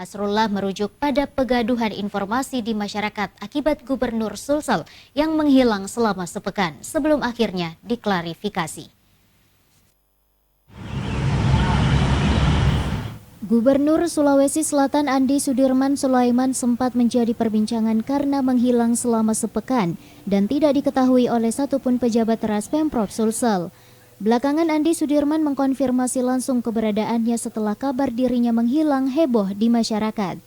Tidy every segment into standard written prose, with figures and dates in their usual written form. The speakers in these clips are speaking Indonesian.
Hasrullah merujuk pada pegaduhan informasi di masyarakat akibat Gubernur Sulsel yang menghilang selama sepekan sebelum akhirnya diklarifikasi. Gubernur Sulawesi Selatan Andi Sudirman Sulaiman sempat menjadi perbincangan karena menghilang selama sepekan dan tidak diketahui oleh satupun pejabat teras Pemprov Sulsel. Belakangan Andi Sudirman mengkonfirmasi langsung keberadaannya setelah kabar dirinya menghilang heboh di masyarakat.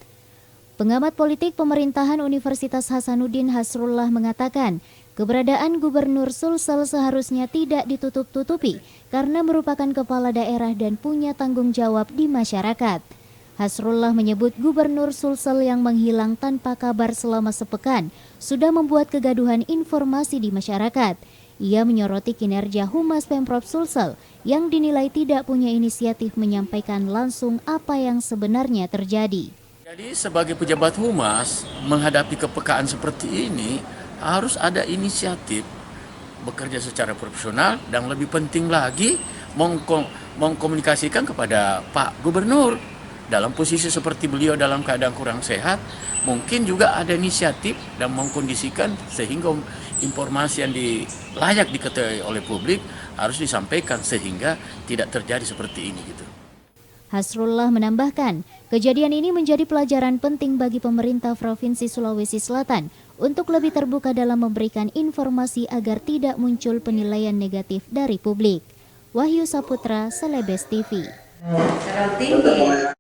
Pengamat politik pemerintahan Universitas Hasanuddin Hasrullah mengatakan, keberadaan Gubernur Sulsel seharusnya tidak ditutup-tutupi karena merupakan kepala daerah dan punya tanggung jawab di masyarakat. Hasrullah menyebut Gubernur Sulsel yang menghilang tanpa kabar selama sepekan sudah membuat kegaduhan informasi di masyarakat. Ia menyoroti kinerja Humas Pemprov Sulsel yang dinilai tidak punya inisiatif menyampaikan langsung apa yang sebenarnya terjadi. Jadi sebagai pejabat Humas menghadapi kepekaan seperti ini harus ada inisiatif bekerja secara profesional dan lebih penting lagi mengkomunikasikan kepada Pak Gubernur. Dalam posisi seperti beliau dalam keadaan kurang sehat, mungkin juga ada inisiatif dan mengkondisikan sehingga informasi yang layak diketahui oleh publik harus disampaikan sehingga tidak terjadi seperti ini gitu. Hasrullah menambahkan, kejadian ini menjadi pelajaran penting bagi pemerintah Provinsi Sulawesi Selatan untuk lebih terbuka dalam memberikan informasi agar tidak muncul penilaian negatif dari publik. Wahyu Saputra, Celebes TV.